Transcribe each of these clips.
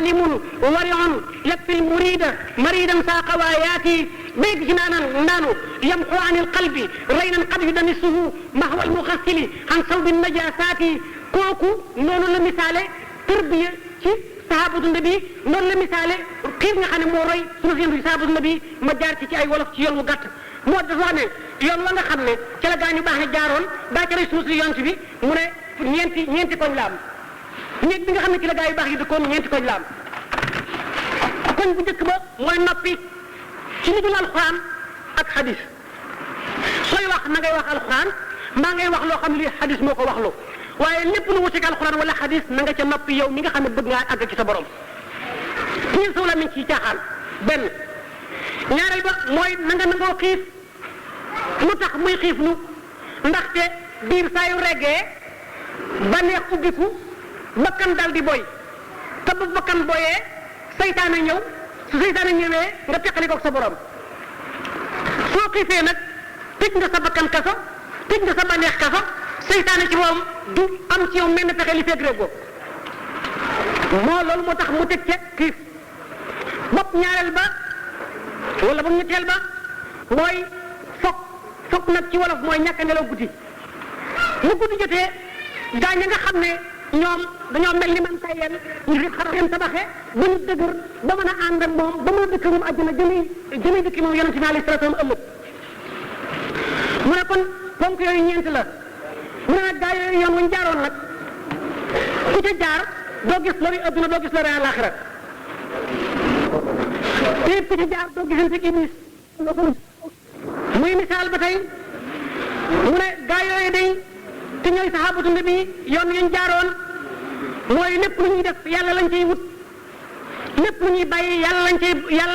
عالم ورع يكفي المريد مريدا ساق واياتي بيت نانو يمحو عن القلب رينا قد يدنسه محو المغسل عن صوب النجاسات كوكو نونو لا مثالé تربيه ci sahabatu nabi non la misale xiif nga xam ne moo roy sunu fi sahabatu nabi ma jaar ci ay wolof ci yoon wu gàtt moo dafa wax ne yoon la nga xam ne ci la gaañu baax ne jaaroon daa ca roy sunu si yoon bi mu ne ñeenti koñ la am néeg bi nga xam ne ci la gaa yu baax yi dëkkoon ñeenti koñ la am koñ bu njëkk ba mooy noppi ci li dul alxuraan ak xadis sooy wax na ngay wax alxuraan maa ngay wax loo xam ne lii xadis moo ko waxloo waaye lépp lu wuteeg alxuraan wala xadis na nga ca noppi yow mi nga xam ne bëgg ngaa àgg ci sa borom ñun saw la mi ciy caaxaan benn ñaareel ba mooy na nga nangoo xiif lu tax muy xiif lu ndaxte biir saa yu reggee baneex ubbiku bakkan dal di boy te bu bakkan boyee seytaane ñëw su seytaane ñëwee nga teqali ko ak sa borom soo xiifee nag tëj nga sa bakkan kaso tëj nga sa baneex kaso seytaane ci moom du am ci yow mel ne pexe li fekk rek boobu moo loolu moo tax mu teg ca xiif bopp ñaareel ba wala bopp ñetteel ba mooy fokk nag ci wolof mooy ñàkk a nelaw guddi mu guddi jotee gaañ nga xam ne ñoom dañoo mel ni man tayel ñu fi xar seen tabaxe ba ñu dëgër ba mën a ànd ak moom ba mën a dëkk moom àjjana jëmee dëkk moom yonente bi alayhi salaatu wa salaam ëllëg mu ne kon ponk yooyu ñeent la mu ne nag gaa yooyu yoon wañ jaaroon nag ku ca jaar doo gis lori adduna doo gis lori àllaaxira te it ku ca jaar doo gisante ak iblis muy misaal ba tey mu ne gaa yooyu day te ñooy sahabatu nabi yoon yañ jaaroon mooy lépp lu ñuy def yàlla lañ cay wut lépp lu ñuy bàyyi yàlla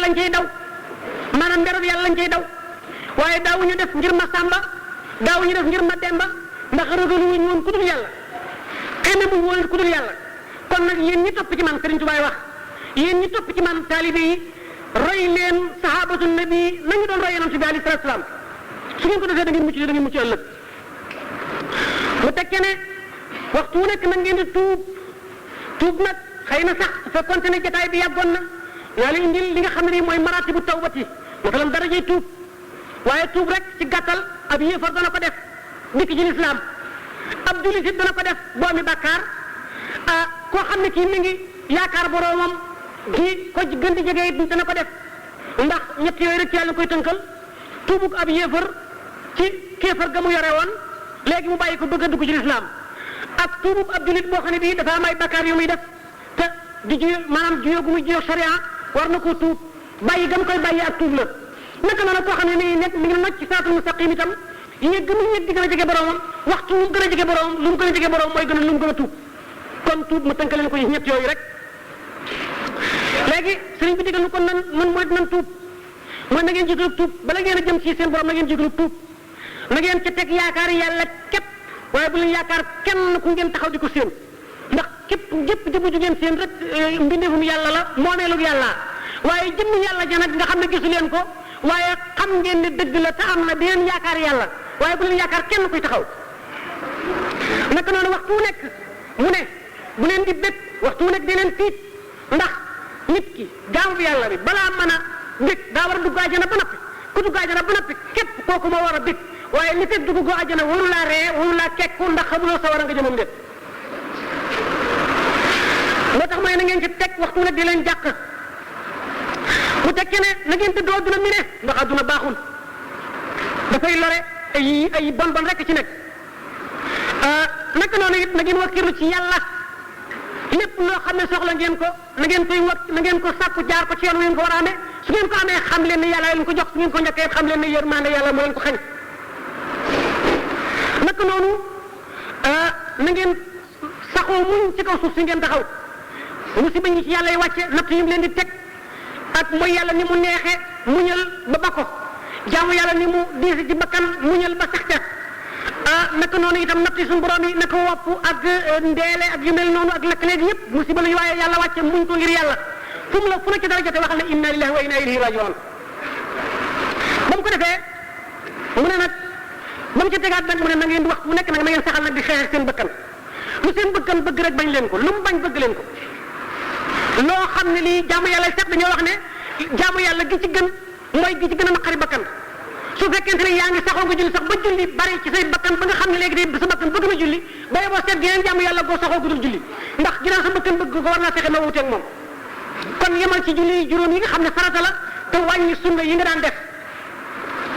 lañ cay daw maanaam mberub yàlla lañ cay daw waaye daawuñu def ngir ma sàmba daawuñu def ngir ma demba ndax ragalu wuñ woon ku dul yàlla xeme buñ woon ku dul yàlla kon nag yéen ñi topp ci man Sëriñ Tuubaa wax yéen ñi topp ci man taalibe yi roy leen sahabatu nabi nañu doon roy yonent bi alayhi salaatu salaam su ngeen ko defee da ngeen mucc ëllëg mu tekkee ne waxtu wu nekk na ngeen di tuub nag xëy na sax su fekkoonte ne jotaay bi yàggoon na yaa ngi indil li nga xam ne nii mooy maratibu tawbati masalan darajay tuub waaye tuub rek ci gàttal ab yéefar dana ko def dikk ci lislaam ab jullit it dana ko def boomi bàkkaar koo xam ne kii mi ngi yaakaar boroomam di ko gën di jege it dana ko def ndax ñett yooyu rek ci yàlla koy tënkal tuubug ab yéefar ci kéefar ga mu yore woon léegi mu bàyyi ko bëgg a dugg ci lislaam ak tuubub ab jullit boo xam ne bii dafa am ay bakkaar yu muy def te di juyoo maanaam juyoo gu muy juyoo sharia war na koo tuub bàyyi gam koy bàyyi ak tuub la naka noonu koo xam ne nii nekk mi ngi nocc ci siraatul mustaqim itam yéeg mu yéeg di gën a jege boromam waxtu mu gën a jege boromam lu mu gën a jege boromam mooy gën a lu mu gën a tuub kon tuub ma tënk leen ko ci ñett yooyu rek léegi sëriñ bi digal nu kon nan mooy nan tuub mooy na ngeen jigalu tuub bala ngeen a jëm ci seen borom na ngeen jigalu tuub na ngeen ca teg yaakaar yàlla képp waaye bu leen yaakaar kenn ku ngeen taxaw di ko séen ndax képp jëpp jëbu ju ngeen séen rek mbindeefum yàlla la moomeelug yàlla waaye jëmm yàlla ja nag nga xam ne gisu leen ko waaye xam ngeen ne dëgg la te am na di leen yaakaar yàlla waaye bu leen yaakaar kenn kuy taxaw naka noonu waxtu wu nekk mu ne bu leen di bég waxtu wu nekk di leen tiit ndax nit ki jaamu bi yàlla bi balaa mën a bég daa war a dugg àjjana ba noppi ku dugg àjjana ba noppi képp kooku moo war a bég waaye li fekk dugg ko àjjana waru laa ree waru laa kekku ndax xamuloo sa war a nga jëmam déet moo tax mooy na ngeen ci teg waxtu nag di leen jàq mu teg ci ne na ngeen dëddoo adduna mi ne ndax adduna baaxul dafay lore ay bon rek ci nekk naka noonu it na ngeen wakkilu ci yàlla lépp loo xam ne soxla ngeen ko na ngeen ko sàkku jaar ko ci yoon wi ngeen ko war a amee su ngeen ko amee xam leen ne yàlla leen ko jox su ngeen ko ñàkkee xam leen ne yërmande yàlla moo leen ko xañ naka noonu na ngeen saxoo muñ ci kaw suuf si ngeen taxaw musiba ñi ci yàlla yi wàcce natt yi mu leen di teg ak mooy yàlla ni mu neexee muñal ba ba ko jaamu yàlla ni mu diisi ci bakkan muñal ba sax ca naka noonu itam natt yi suñu borom yi naka wopp ak ndeele ak yu mel noonu ak lakk léegi yëpp musiba la yu waaye yàlla wàcce muñ ko ngir yàlla fu mu la ci dara jotee waxal ne inna lillahi wa inna ilayhi rajiun ba mu ko defee mu ne nag ba mu ci tegaat nag mu ne na ngeen di waxtu bu nekk nag na ngeen saxal nag di xeex seen bëkkan lu seen bëkkan bëgg rek bañ leen ko lu mu bañ bëgg leen ko loo xam ne lii jaamu yàlla sax dañoo wax ne jaamu yàlla gi ci gën mooy gi ci gën a naqari bakkan su fekkente ne yaa ngi saxoo nga julli sax ba julli bari ci say bakkan ba nga xam ne léegi day sa bakkan bëgg na julli ba yeboo seet geneen jaamu yàlla goo saxoo gu dul julli ndax ginnaaw sa bakkan bëgg ko war naa fexe ma wuteeg moom kon yemal ci julli juróom yi nga xam ne farata la te wàññi sunna yi nga daan def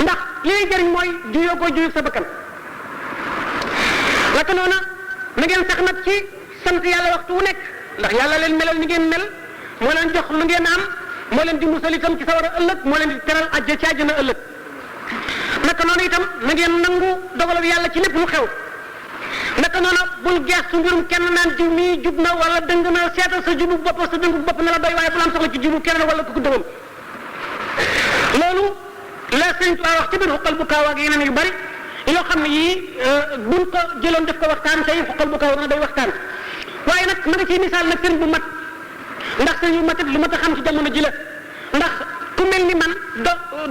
ndax li lay jëriñ mooy juyoo koo juyu sa bakkan naka noona na ngeen sax nag ci sant yàlla waxtu wu nekk ndax yàlla leen melal ni ngeen mel moo leen jox lu ngeen am moo leen di musal itam ci sawara ëllëg moo leen di teral ajja ci àjjana ëllëg naka noonu itam na ngeen nangu dogalab yàlla ci lépp lu xew naka noonu bul geestu mbirum kenn naan jiw mii jub na wala dëng na seetal sa jubu bopp sa dëngu bopp na la doy waaye bu la am soxla ci jubu kenn wala ku ko dëngal loolu la Sëriñ Tuubaa wax ci biir xuqal bu kaaw ak yeneen yu bari yoo xam ne yii buñ ko jëloon def ko waxtaan tey xuqal bu kaaw na day waxtaan waaye nag ma nga ciy misaal nag sëriñ bu mat ndax sëriñ bu mat lu mat a xam ci jamono ji la ndax ku mel ni man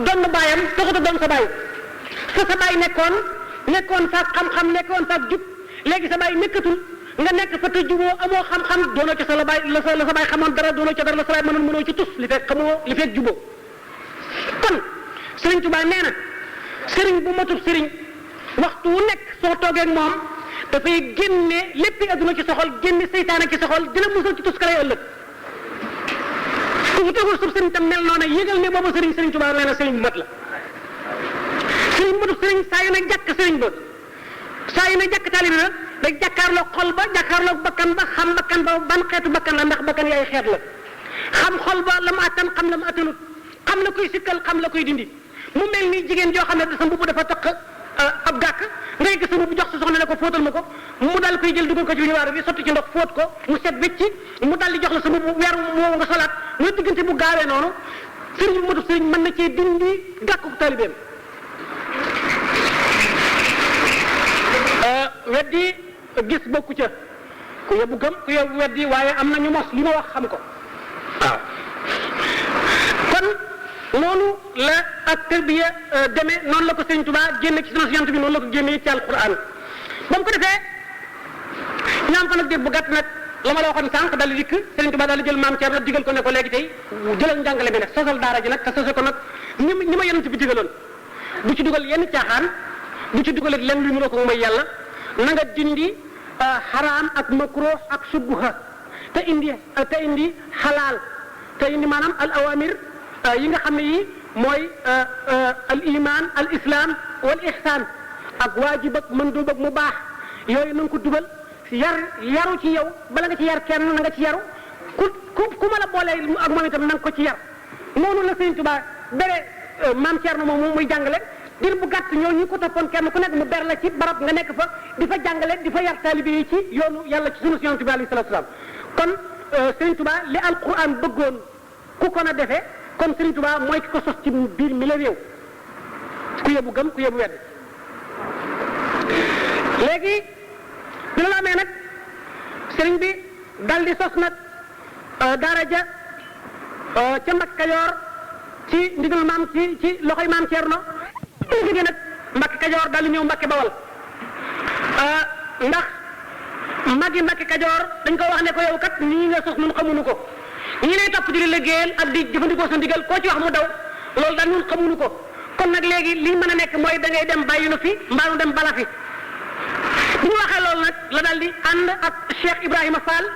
doon na baayam taxut doon sa baay sa baay nekkoon sa xam-xam nekkoon sa jub léegi sa baay nekkatul nga nekk fa te juboo amoo xam-xam doonoo ca sa baay la sa baay xamoon dara doonoo ca dara la sa baay mënoo ci tus li fekk xamoo li fekk juboo kon Sëriñ Tuubaa nee na sëriñ bu matub sëriñ waxtu wu nekk soo toogee ak moom dafay génne lépp adduna ci soxol génne seytaane ci soxol dina musal ci tus ka lay ëllëg ku fi tegul sub sëriñ tam mel noonu yëgal ne boobu Sëriñ Tuubaa nee na sëriñ bu mat la sëriñ bu matub sëriñ saa yu ne jàkk sëriñ ba saa yu ne jàkk taalibi la day jàkkaarloo xol ba jàkkaarloo bakkan ba xam bakkan ba ban xeetu bakkan la ndax bakkan yaay xeet la xam xol ba la mu attan xam la mu attanut xam la koy sikkal xam la koy dindi mu mel ni jigéen joo xam ne sa mbubb dafa taq ab gàkk ngay gis sa mbubb jox sa soxna ne ko fóotal ma ko mu daal koy jël dugal ko ci wiñuwaar bi sotti ci ndox fóot ko mu set wecci mu daal di jox la sa mbubb weer woowu nga solaat muy diggante bu gaawee noonu sëriñ bu matub sëriñ mën na cee dindi gàkku taalibeem weddi gis bokku ca ku yóbbu gëm ku yóbbu weddi waaye am na ñu mos li ma wax xam ko waaw kon noonu la ak tarbiya demee noonu la ko Sëriñ Tuubaa génne ci sunna Yonent bi noonu la ko génne ci alquran ba mu ko defee ñaam fa nag dégg bu gàtt nag la ma la waxoon sànq daal di dikk Sëriñ Tuubaa daal di jël maam Thierno digal ko ne ko léegi tey jëlal njàngale bi nag sosal daara ji nag te sose ko nag ni ma Yonent bi digaloon bu ci dugal yenn caaxaan bu ci dugalee lenn lu mu ko mooy yàlla na nga dindi xaraam ak makruh ak subha te indi xalaal te indi maanaam al awamir yi nga xam ne yi mooy al iman al islam wal ihsan ak waajib ak mandub ak mu baax yooyu na nga ko dugal yaru ci yow bala nga ci yar kenn na nga ci yaru ku ma la boolee ak moom itam na nga ko ci yar noonu la Sëriñ Tuubaa bere maam Thierno moom muy jàngale dir bu gàtt ñoo ñu ko toppoon kenn ku nekk mu ber la ci barab nga nekk fa di fa jàngale di fa yar taalibe yi ci yoonu yàlla ci sunu Yonent bi alayhi salaatu salaam kon Sëriñ Tuubaa li alquran bëggoon ku ko na defee kon Sëriñ Tuubaa mooy ki ko sos ci biir mi la réew ku yóbbu gëm ku yóbbu wedd léegi bi la amee nag sëriñ bi dal di sos nag daara ja ca Mbàkke Kajoor ci ndigal maam ci loxoy maam Thierno bu jógee nag Mbàkke Kajoor dal di ñëw Mbàkke Bawol ndax magi Mbàkke Kajoor dañ ko wax ne ko yow kat nii nga sos ñun xamuñu ko ñi lay topp di liggéeyal ak di jëfandikoo sa ndigal koo ci wax mu daw loolu daal ñun xamuñu ko kon nag léegi li mën a nekk mooy da ngay dem bàyyi nu fi mbaa nu dem bala fi bu ñu waxee loolu nag la daal di ànd ak Cheikh Ibrahima Fall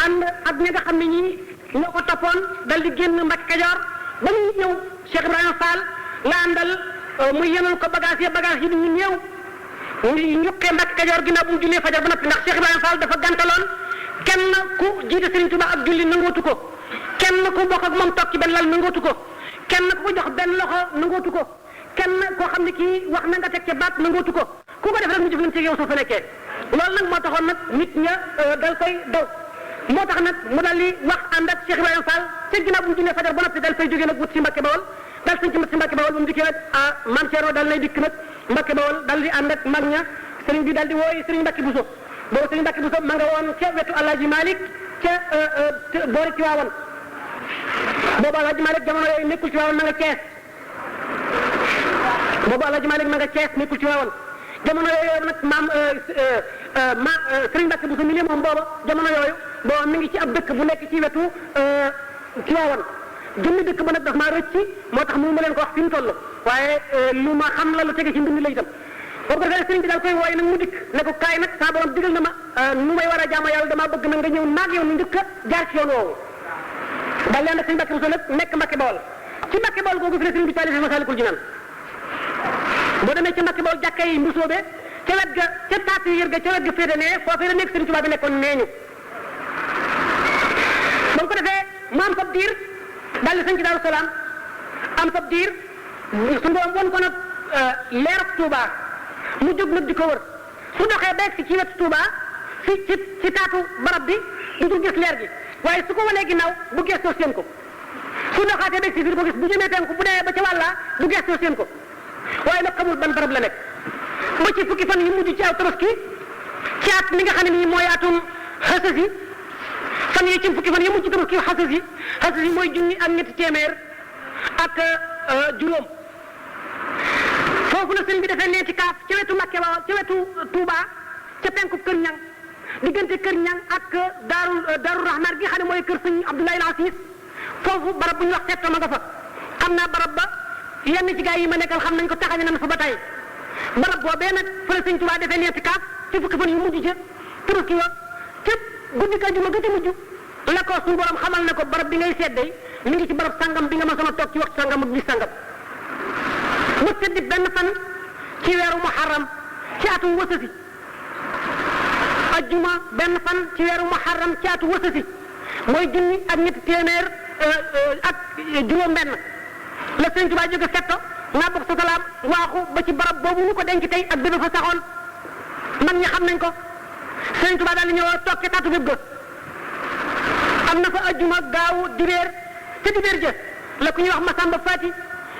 ànd ak ñi nga xam ne ñii ñoo ko toppoon dal di génn Mbàkke Kajoor ba muy ñëw Cheikh Ibrahima Fall la àndal muy yenal ko bagage yi ñu ñëw ñu ñuqee Mbàkke Kajoor ginnaaw bu mu jullee fajar ba noppi ndax Cheikh Ibrahima Fall dafa gàntaloon kenn ku jiite Sëriñ Tuubaa ak julli nangootu ko kenn ku bokk ak moom toog ci benn lal nangootu ko kenn ku ko jox benn loxo nangootu ko kenn koo xam ne kii wax na nga teg ca baat nangootu ko ku ko def rek mu jëflante yow soo fa nekkee loolu nag moo taxoon nag nit ña dal koy daw moo tax nag mu dal di wax ànd ak Cheikh Ibrahima Fall ca ginnaaw bu mu jullee fajar ba noppi dal fay jógee nag wut si Mbàkke Bawol dal sañ ci Mbàkke Bawol ba mu dikkee nag Maam Thierno dal nay dikk nag Mbàkke Bawol dal di ànd ak mag ña sëriñ bi dal di wooy sëriñ Mbàkke Buso boobu sëriñ Mbàkke Buso ma nga woon ca wetu Alaaji Malik ca boori Tiwaawan boobu Alaaji Malik jamono yooyu nekkul Tiwaawan ma nga Cees boobu Alaaji Malik ma nga Cees nekkul Tiwaawan jamono yooyu nag maam Sëriñ Mbàkke Buso mi moom booba jamono yooyu boo mi ngi ci ab dëkk bu nekk ci wetu Tiwaawan jëmmi dëkk ba nag daf maa rëcc moo tax mënu ma leen ko wax fi mu toll waaye lu ma xam la lu tege ci mbind la itam boobu defee sëriñ bi daal koy wooye nag mu dikk ne ko kaay nag saa borom digal na ma nu may war a jaamu yàlla damaa bëgg nag nga ñëw naag yow nu njëkk a jaar ci yoon woowu daal leen nag sëñ Mbàkke Buso nag nekk Mbàkke Bawol ci Mbàkke Bawol googu fi la sëriñ bi taalif Masaalikul Jinaan boo demee ci Mbàkke Bawol jàkka yi mbusoobe ca wet ga ca taatu yër ga ca wet ga féete ne foofee la nekk sëriñ Tuubaa bi nekkoon nee ñu ba mu ko defee mu am fab diir daal di sëñ ci Daaru Salaam am fab diir su borom won ko nag leerab Tuubaa mu jóg nag di ko wër su doxee beeg si ci wetu Tuubaa ci taatu barab bi du dul gis leer gi waaye su ko wanee ginnaaw bu gestoo seen ko su doxaatee beeg si biir ko gis bu jëmee penku bu demee ba ca wàlla bu gestoo seen ko waaye nag xamul ban barab la nekk ba ci fukki fan yi mujj ci aw Tabaski ci at mi nga xam ne nii mooy atum Xasasi fan yi ci fukki fan yi mujj ci Tabaski Xasasi mooy junni ak ñetti téeméer ak juróom foofu la sëriñ bi defee neenti kaaf ca wetu Mbàkke Bawol ca wetu Touba ca penku Kër Ñang diggante Kër Ñang ak Daaru Rahmaan gi xam ne mooy kër sëñ Abdoulaye Al-Asis foofu barab bu ñuy wax setto ma nga fa xam naa barab ba yenn ci gaa yi ma nekkal xam nañ ko taxañe nañ fa ba tey barab boobee nag fa la sëñ Touba defee neenti kaaf ci fukki fan yu mujj ca Tabaski wa ca guddi àjjuma ga ca mujj la ko suñu borom xamal ne ko barab bi ngay seddee mi ngi ci barab sangam bi nga ma sama toog ci waxtu sangam ak bis sangam mu tëddi benn fan ci weeru muharram ci atu wasasi ajjuma benn fan ci weeru muharram ci atu wasasi mooy junni ak ñetti téeméer ak juróom benn la Sëriñ Tuubaa jóge setto naa bokk sa salaam waaxu ba ci barab boobu ñu ko denc tey ak béba fa saxoon man ñi xam nañ ko Sëriñ Tuubaa daal di ñëw toog ci taatu béb ga am na fa ajjuma gaawu dibéer ca dibéer ja la ku ñuy wax Masamba Faati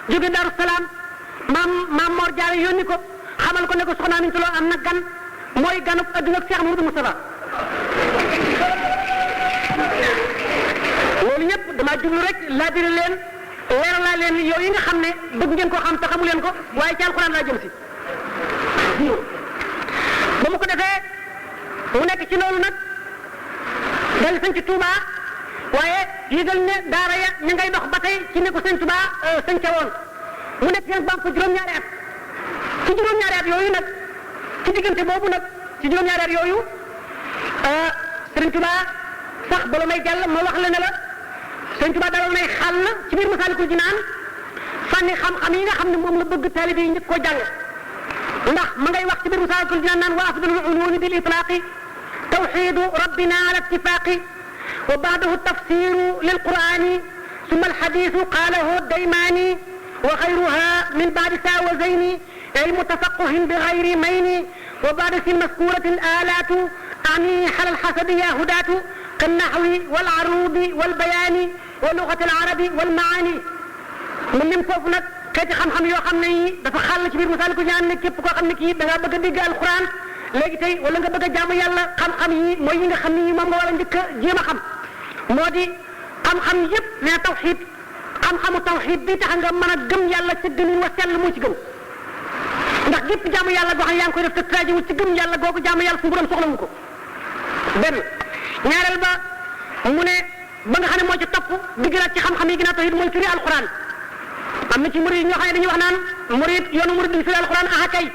jóge Daaru Salaam maam Mor Jaara yónni ko xamal ko ne ko soxna Aminta Lo am na gan mooy ganu adduna ak Cheikh Mouhamadou Moustapha loolu yëpp damaa jublu rek laabire leen leeralaa leen yow yi nga xam ne bëgg ngeen koo xam te xamu leen ko waaye ci alxuraan laa jëm si ba mu ko defee mu nekk ci loolu nag dal sañ ci Touba waaye yëgal ne daara ya ñu ngay dox ba tey ci ne ko sëñ Touba sëñ ca woon mu nekk seen banque juróom-ñaari at ci juróom-ñaari at yooyu nag ci diggante boobu nag ci juróom-ñaari at yooyu Sëriñ Tuba sax bala may jàll ma wax la ne la Sëriñ Tuba dalal nay xàll ci biir Masaalikul Jinaan fànni xam-xam yi nga xam ne moom la bëgg taalibe yi njëkk koo jàng ndax ma ngay wax ci biir Masaalikul Jinaan naan wa afdalul ulumi bil itlaaqi tawxidu rabbina ala ittifaaqi wa baadahu tafsiru lil qur'ani summa alxadisu qaalahu daymaani وخيرها من بعد ساوزين علم تفقه بغير مين وبعد في مذكورة آلات أعني حل الحسد يا هداة كالنحو والعروض والبيان ولغة العرب والمعاني من لم فوفنا كيف خم يو خمني دفع خالك بير Masaalikul Jinaan كيف كو خمني كي دا bëgg dégg alquran léegi tey wala nga bëgg jaamu yàlla xam-xam yi mooy yi nga xam ni moom nga war a njëkk jéem a xam moo di xam-xam yépp ne tawxiid xam-xamu tawxiid bi tax nga mën a gëm yàlla ca gënin wa sell moo ci gëm ndax gépp jaamu yàlla goo xam ne yaa ngi koy def te trajiwul ci gëm yàlla googu jaamu yàlla suñu borom soxlawu ko benn ñaareel ba mu ne ba nga xam ne moo ci topp diggalaat ci xam-xam yi gën a tawxiid mooy firi alquran am na ci murid ñoo xam ne dañuy wax naan murid yoonu murid duñ firi alquran aha kay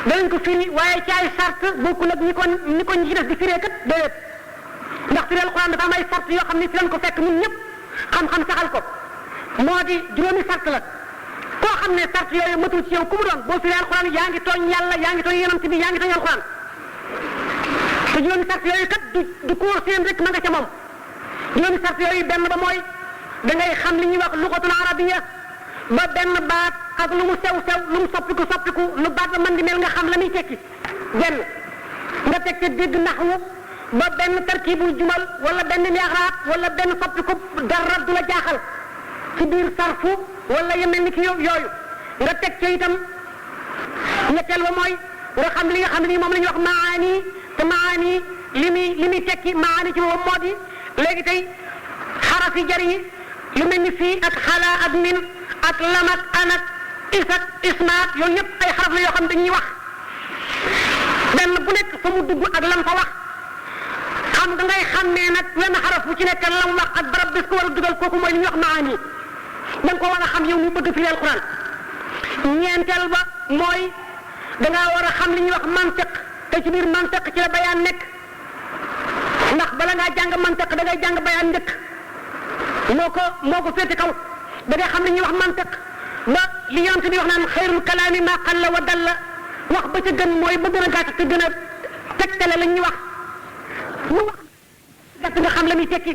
danañ ko firi waaye ci ay sart bokkul ak ni ko ñi ci def di firee kat déedéet ndax firi alquran dafa am ay sart yoo xam ne fi lañ ko fekk ñun ñëpp xam-xam saxal ko moo di juróomi sart la koo xam ne sart yooyu matul ci yow ku mu doon boo firee alquran yaa ngi tooñ yàlla yaa ngi tooñ yonent bi yaa ngi tooñ alquran te juróomi sart yooyu kat du ko seen rek ma nga ca moom juróomi sart yooyu benn ba mooy da ngay xam li ñuy wax luxatul arabiya ba benn baat ak lu mu sew-sew lu mu soppiku lu baat ba mën di mel nga xam la muy tekki benn nga teg ca dégg naxwu ba benn tarkibul jumal wala benn li'raab wala benn soppiku dara du la jaaxal ci biir sarfu wala yu mel ni ki yooyu nga teg ca itam ñetteel ba mooy nga xam li nga xam ne nii moom la ñuy wax maani te maani li muy tekki maani ci moom moo di léegi tey xarafi jar yi lu mel ni fii ak xalaa ak min ak lam ak an ak is ak ismaat yooyu yëpp ay xaraf la yoo xam dañuy wax benn bu nekk fa mu dugg ak lam fa wax xam nga ngay xàmmee wenn xaraf bu ci nekk lam wax ak barab bis ko war a dugal kooku mooy li ñuy wax maani da nga ko war a xam yow ñu bëgg firi alquran ñeenteel ba mooy da ngaa war a xam li ñuy wax mantiq te ci biir mantiq ci la bayaan nekk ndax bala ngaa jàng mantiq da ngay jàng bayaan njëkk moo ko féete kaw da ngay xam li ñuy wax mantiq ba li yonent bi wax naan xayrul kalaami maa qalla wa dalla wax ba ca gën mooy ba gën a gàtt te gën a tegtale la ñuy wax lu wax gàtt nga xam la muy tekki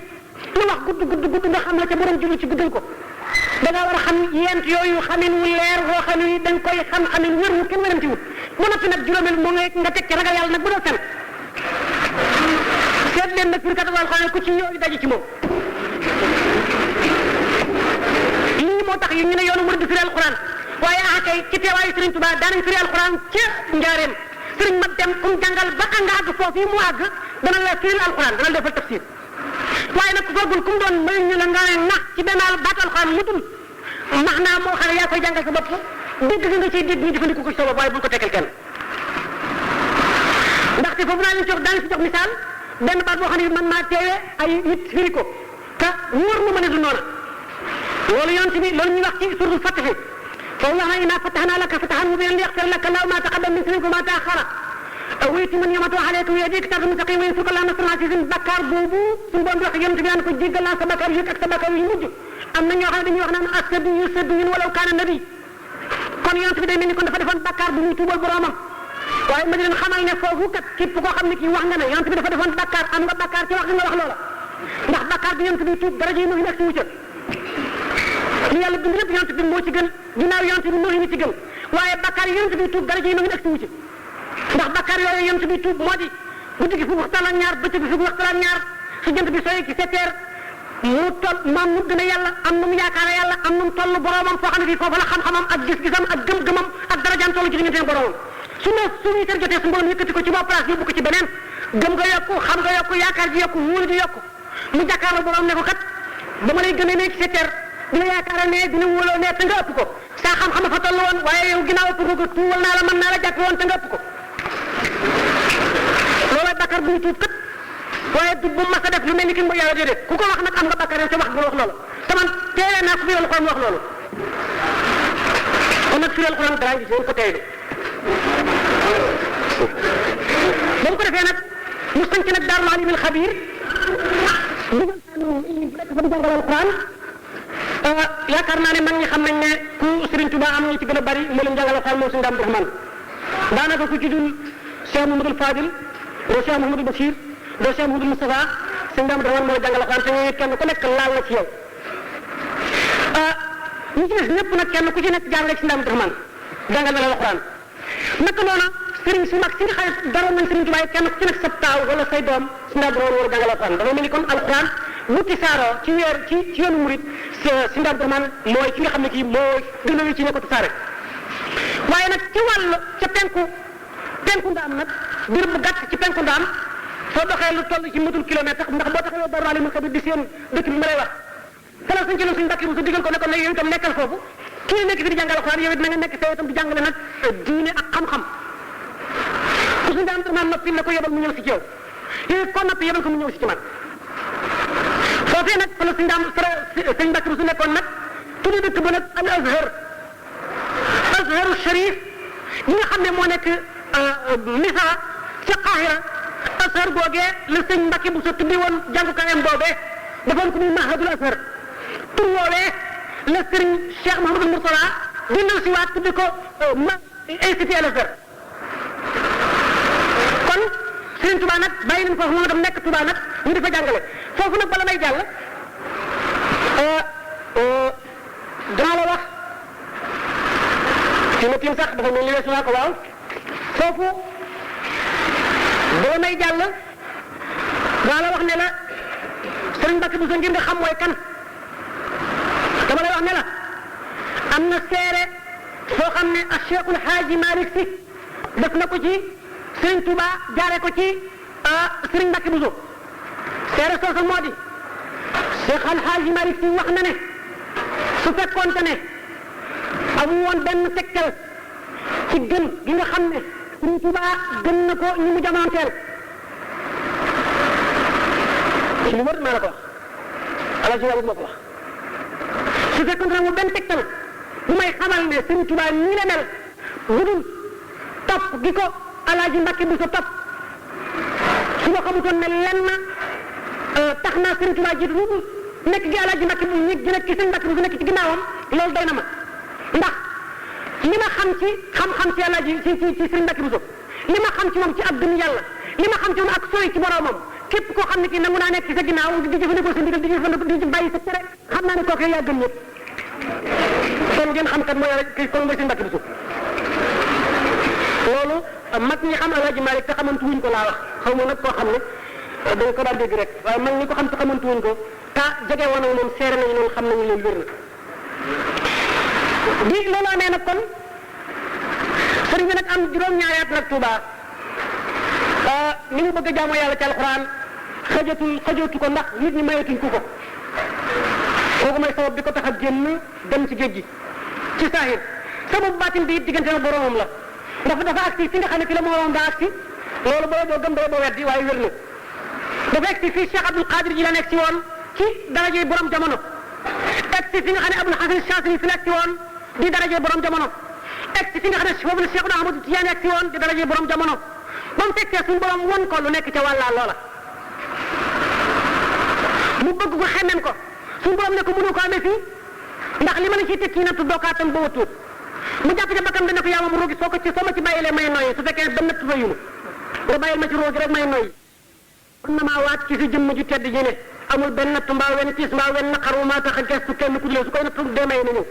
lu wax gudd nga xam la ca borom jublu ci guddal ko da ngaa war a xam yent yooyu xamin wu leer woo xam ni dañ koy xam xamin wér wu kenn wéranti wut ba noppi nag juróomeel moo nga teg ci ragal yàlla nag bu doo fen seet leen nag firkat alxuraan ku ci yooyu daje ci moom lii moo tax yi ñu ne yoonu murid firi alxuraan waaye kay ci teewaayu Sëriñ Tuubaa daanañ firi alxuraan ca njaareem sëriñ ma dem kum jàngal ba nga àgg foofu yi mu àgg dana la firi alxuraan dana la defal tafsir waaye nag ku foogul kum doon may ñu la nga ne nax ci benn baat alxuraan mu dul max naa moo xam ne yaa koy jàngal sa bopp dégg nga ciy dégg ñu jëfandikoo ko ci sa bopp waaye bul ko tekkal kenn ndaxte foofu naa leen jox daan si jox misaal benn baat boo xam ne man maa teewee ay nit firi ko te wóor ma ne du noona loolu yonent bi loolu ñuy wax ci suratul Faatiha foofu wax na innaa fatahnaa laka fathan mubiinan liyaghfira laka Allaahu maa taqaddama min dhanbika wa maa ta'akhkhara wa yutimma ni'matahu alayka wa yahdiyaka siraatan mustaqiiman wa yansuruka Allaahu nasran aziizan bakkaar boobu suñu borom di wax yonent bi naan ko jéggal naa sa bakkaar yu ak sa bakkaar yu mujj am na ñoo xam ne dañuy wax naan as-sabiyu sabiyyun walaw kaana nabi kon yonent bi day mel ni kon dafa defoon bakkaar bu muy tuubal boromam waaye ma di leen xamal ne foofu kat képp koo xam ne kii wax nga ne yonent bi dafa defoon bakkaar am nga bakkaar ci wax nga wax loola ndax bakkaar bi yonent bi tuub daraja yi nekk ci wucca li yàlla bind lépp yonent bi moo ci gën ginnaaw yonent bi moo ci gën waaye bakkaar yi yonent bi tuub daraja yi nekk ci wucca ndax bakkaar yooyu yonent bi tuub moo di guddi gi fukki waxtaan ak ñaar bëccëg gi fukki waxtaan ak ñaar su jant bi sooy ci 7 heures mu toll maam mu gën a yàlla am na mu yaakaar yàlla am na mu toll boromam foo xam ne fii foofu la xam-xamam ak gis-gisam ak gëm-gëmam ak darajaam toll ci diggante boromam su ñuy ter jotee su mbooloo yëkkati ko ci bopp place yóbbu ko ci beneen gëm nga yokku xam nga yokku yaakaar ji yokku wóolu ji yokku mu jàkkaarloo borom ne ko kat ba ma lay gën a ne ci 7 heures dina yaakaar ne dina wóoloo ne te nga ëpp ko saa xam-xam fa toll woon waaye yow ginnaaw ëpp ko tuuwal naa la mën naa la jàpp woon te nga ëpp ko loolay bakkar bu ñu tuub kat waaye du bu mas a def lu mel ni ki mooy yàlla déedéet ku ko wax nag am nga bakkar yow te wax nga wax loolu te man teewee naa ko fi alxuraan wax loolu kon nag fi alxuraan dara ngi ci ko teewee ba mu ko defee nag mu sanc nag Daarul Alimul Xabiir dugal nekk fa di jàngal alxuraan yaakaar naa ne mag ñi xam nañ ne ku Sëriñ Tuubaa am ñu ci gën a bari moo leen jàngal alxuraan moom Sëriñ Daam Abdourahmane daanaka ku ci dul Cheikh Mouhamadoul Fadil doo Cheikh Mouhamadou Bachir doo Cheikh Mouhamadou Moustapha Sëriñ Daam Abdourahmane moo la jàngal alxuraan te ñooñu kenn ku nekk laal na ci yow ñi ci des ñëpp nag kenn ku ci nekk jaar nga ci Sëriñ Daam Abdourahmane jàngal na la alxuraan naka noona sëriñ su mag si nga xam ne daroon nañ Sëriñ Tuubaa kenn ku ci nekk sa taaw wala say doom Sëriñ Daam Abdourahmane war a jàngal alxuraan dafa mel ni kon alxuraan bu tisaaroo ci yoonu murit Sëriñ Daam Abdourahmane mooy ki nga xam ne kii moo gën a ci ne ko tisaare waaye nag ci wàll ca penku ndaam nag biir bu gàtt ci penku ndaam soo doxee lu toll ci matul kilomètre ndax boo taxee Daarul Alimul Xabiir di seen dëkk bi ma lay wax xanaa suñ ci suñ mbàkki bu su digal ko ne ko nag yow itam nekkal foofu kii nekk fi di jàngal alxuraan yow it na nga nekk fee itam di jàngale nag diine ak xam-xam ku Sëriñ Daam Abdourahmane noppi na ko yebal mu ñëw si ci yow yow ko noppi yebal ko mu ñëw si ci man foofee nag fa la sëñ mbàkki bu su nekkoon nag tuddi dëkk ba nag al Azharu Sharif ñi nga xam ne moo nekk Misra ca Qahira Azhar googee la sëñ Mbàkke bu sa tuddi woon jàngukaayam boobee defoon ko muy Mahadul Azhar tur woowee la sëriñ Cheikh Mouhamadou Mourtala dindal si waat tuddi ko Institut Al Azhar kon Sëriñ Tuubaa nag bàyyi nañ foofu moom itam nekk Tuubaa nag ñu di fa jàngale foofu nag bala may jàll danaa la wax ci ma tiim sax dafa mel ni weesu naa ko waaw foofu boo may jàll daa la wax ne la Sëriñ Mbàkke Buso ngir nga xam mooy kan dama lay wax ne la am na seere soo xam ne ak Cheikhul Haaji Malick Si def na ko ci Sëriñ Tuuba jaare ko ci Sëriñ Mbàkke Buso seere soosu moo di Cheikhul Haaji Malick Si wax na ne su fekkoonte ne amu woon benn tegtal ci gën gi nga xam ne Sëriñ Tuuba gën na ko ñu mu jamonoonteel ci lu wër maa la ko wax Alaaji Maalik moo ko wax su fekkoon ne mu benn tegtal bu may xamal ne Sëriñ Tuubaa nii la mel bu dul topp gi ko Alaaji Mbàkke Buso topp su ma xamutoon ne lenn tax naa Sëriñ Tuubaa jiitu lu nekk gi Alaaji Mbàkke bu ñi nekk ci Sëriñ Mbàkke bu nekk ci ginnaawam loolu doy na ma ndax li ma xam ci xam-xam ci Alaaji ci Sëriñ Mbàkke Buso li ma xam ci moom ci ab gëm yàlla li ma xam ci moom ak sori ci boromam képp koo xam ne kii nangu naa nekk ci sa ginnaaw di jëfandikoo sa ndigal di jëfandikoo di bàyyi sa tere xam naa ne kooku yaa gën ñëpp kon ngeen xam kat mooy kon mooy Sëriñ Mbàkke Buso loolu mag ñi xam Alaaji Maalik te xamantu wuñ ko laa wax xaw ma nag koo xam ne dañ ko daan dégg rek waaye mag ñi ko xam te xamantu wuñ ko te jege woon ak moom seere nañu noonu xam nañu leen wér na di loolu amee nag kon sëriñ bi nag am juróom-ñaari at nag Tuubaa ni mu bëgg a jaamoo yàlla ci alxuraan xajatu ko ndax nit ñi mayetuñ ko kooku mooy sabab bi ko tax a génn dem ci géej gi ci saahir sababu baatin bi it diggante ak boromam la ndax dafa agsi fi nga xam ne fi la moom daa agsi loolu boo gëm boo weddi waaye wér na dafa agsi fii Cheikh Abdul Qadir ji la nekk ci woon ci darajey borom jamono agsi fi nga xam ne Abul Hasan Shaazili fi la agsi woon di darajey borom jamono agsi fi nga xam ne foofu la Cheikh Ahmadu Tijaani agsi woon di darajey borom jamono ba mu fekkee suñu borom won ko lu nekk ca wàllaa loola mu bëgg ko xemem ko suñu borom ne ko mënu ko amee fii ndax li ma la ciy teg kii nattu dookaatam ba watuut mu jàpp ca bakkam dana ko yaa moom roogi soo ma ci bàyyilee may noyyi su fekkee ba natt fa yunu nga bàyyil ma ci roogi rek may noyyi kon na maa waat ci si jëmm ju tedd ji ne amul benn natt mbaa wenn tiis mbaa wenn naqar wu maa tax a gestu kenn ku dule su koy nattu dee may na ñëw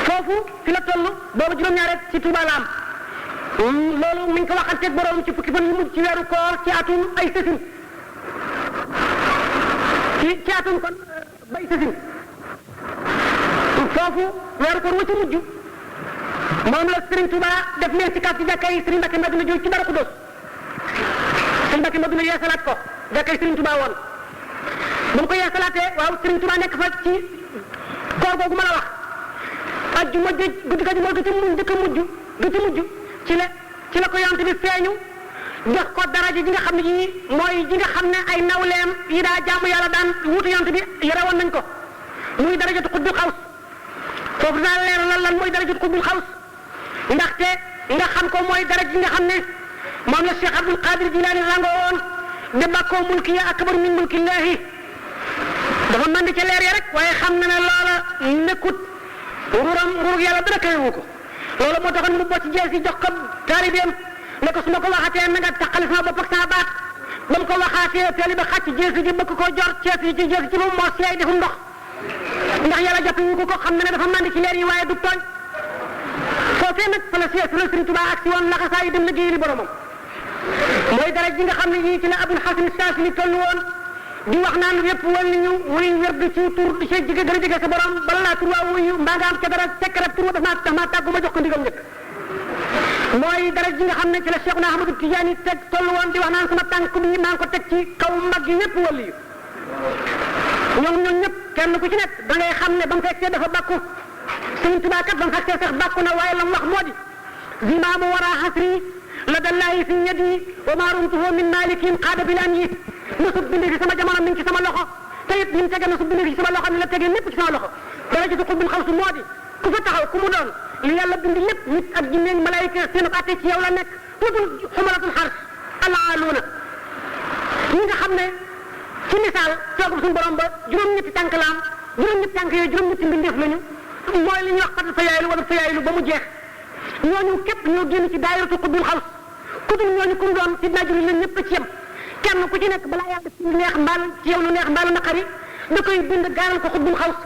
foofu fi la toll boobu juróom-ñaari ci Tuuba la am loolu mi ngi ko waxanteeg borom ci fukki fan yu mujj ci weeru koor ci atum ay sësin ci atum kon bay sësin foofu weeru koor wa ci mujj moom la Serigne Touba def leen ci kàddu jàkka yi Serigne Mbacke Madina jóg ci Darou Khoudoss Serigne Mbacke Madina yeesalaat ko jàkka yi Serigne Touba woon ba mu ko yeesalaatee waaw Serigne Touba nekk fa ci koor googu ma la wax ajjuma guddi ga ju ci mujj ci la ko yonent bi feeñu jox ko daraja ji nga xam ne ji mooy ji nga xam ne ay nawleem yi daa jaamu yàlla daan wuutu yonent bi yore woon nañ ko muy darajatu xutbul xaws foofu dinaa leeral lan mooy darajatu xutbul xaws ndaxte nga xam ko mooy daraja ji nga xam ne moom la Cheikh Abdul Qadir Jilaani rango woon de bàkkoo mulki ya akbar min mulkillahi dafa mën di ca leer ya rek waaye xam na ne loola nekkut nguurug yàlla dara kayewu ko loolu moo taxoon mu bocc jees yi jox ko taalibeem ne ko su ma ko waxatee na nga taqali sama bopp ak sama baat ba mu ko waxaatee taalibe xàcc jees yi bëgg koo jor jees yi ci moom moo seey defum ndox ndax yàlla jàpp wu ko xam na ne dafa màndi ci leer yi waaye du tooñ foofee nag fa la Sëriñ Tuubaa ak si woon laxasaa yi dem liggéey li boromam mooy dara ji nga xam ne yii ci la Abul Hasan Shaazili toll woon di wax naan yëpp wal ni ñu wuy wér di ci tur di ci jige gën a jege sa borom bala naa tur waa wuyu mbaa nga am ca dara secret tur wa daf maa tàggu ma jox ko ndigal njëkk mooy dara ji nga xam ne ci la Cheikh Ahmadu Tijaani teg toll woon di wax naan sama tànk bi maa ngi ko teg ci kaw mag yi ñëpp wàll yi ñoom ñëpp kenn ku ci nekk da ngay xam ne ba mu fekkee dafa bàkku Sëriñ Tuubaa kat ba mu fekkee sax bàkku na waaye la mu wax moo di zimaamu wara xasri la dallahi fi yadi wa maa rumtuhu min malikin qaada bil an yi na sub bindi fi sama jamono mi ngi ci sama loxo te it ni mu tege na sub bindi fi ci sama loxo ni la tegee lépp ci sama loxo dara ci xutbul xawsu moo di ku fa taxaw ku mu doon li yàlla bind lépp nit ak jinne ak malaayika seen atte ci yow la nekk tuddul xumalatul xars alaaluuna ñi nga xam ne ci misaal toogub suñu borom ba juróom-ñetti tànk la am juróom-ñetti tànk yooyu juróom-ñetti mbindeef lañu mooy li ñuy wax xat fa yaaylu wala fa yaaylu ba mu jeex ñooñu képp ñoo génn ci daayiratu xutbul xaws ku dul ñooñu ku mu doon si naajur yi ñëpp ci yem kenn ku ci nekk balaa yàlla ci neex mbaal ci yow lu neex mbaalu naqari da koy bind gaaral ko xutbul xaws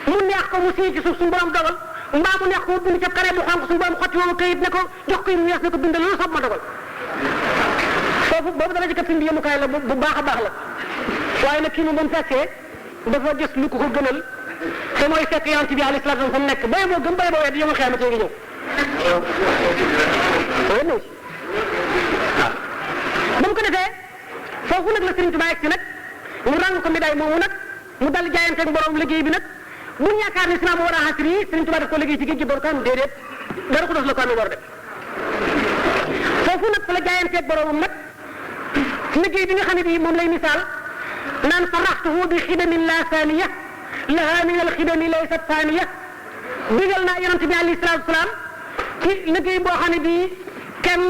mu neex ko mu sii ci suuf suñu borom dogal mbaa mu neex ko mu bind ca kare bu xonq suñu borom xotti woowu kayit ne ko jox ko mu yees ne ko bind loolu soob ma dogal foofu boobu dana jëkkat suñu yemukaay la bu baax a baax la waaye nag kii moom ba mu fekkee dafa gis lu ko gënal te mooy fekk yonent bi alayhi salaatu fa mu nekk bay boo gëm bay boo wedd yomu xeema tee ngi ñëw ba mu ko defee foofu nag la Sëriñ Tuubaa yegg si nag mu ràng ko médaille moomu nag mu dal jaayanteeg borom liggéey bi nag bu ñu yaakaar ne sinaa mu war a xasri yi Sëriñ Tuubaa daf ko liggéey ci géej gi door ko am déedéet dara ko dos la ko amee war a def foofu foofu nag fa la jaayanteeg boromam nag liggéey bi nga xam ne bii moom lay misaal naan faraxtuhu bi xidamin la saaniya laha min al xidami laysat saaniya digal naa yonent bi alayhi salaatu wasalaam ci liggéey boo xam ne bii kenn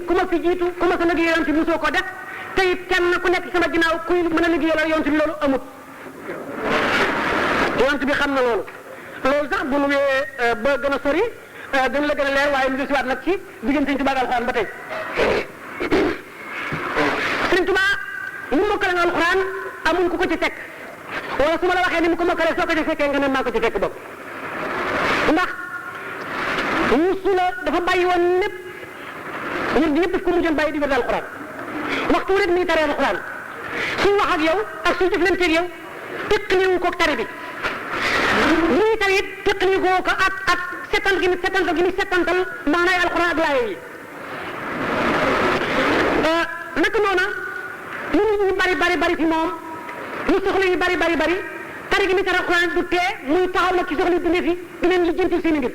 ku ma fi jiitu ku ma sa liggéey yonent bi mosoo ko def te it kenn ku nekk sama ginnaaw kuy mën a liggéeyal yonent bi loolu amut yonent bi xam na loolu sax bu nu wee ba gën a sori gën la gën a leer waaye ñu desiwaat nag ci diggante Sëriñ Tuubaa ak alxuraan ba tey Sëriñ Tuubaa ni mu mokkale nga alxuraan amuñ ku ko ci fekk wala su ma la waxee ni mu ko mokkalee soo ko ci fekkee nga ne maa ko ci fekk bopp ndax musu la dafa bàyyi woon lépp ñun ñëpp daf ko mujjoon bàyyi di wér alxuraan waxtu rek muy taree alxuraan suñ wax ak yow ak suñ jëflanteeg yow teqaliwu ko tari bi muy tari it teqaliwu ko ak setantal gi ni setantal maanaay alxuraan ak laaye yi naka noona lu ñu bari fi moom lu soxla yi bari tari gi ni tari alxuraan du tee muy taxaw nag ci soxla yi dundee fi di leen lijjanti seen i mbir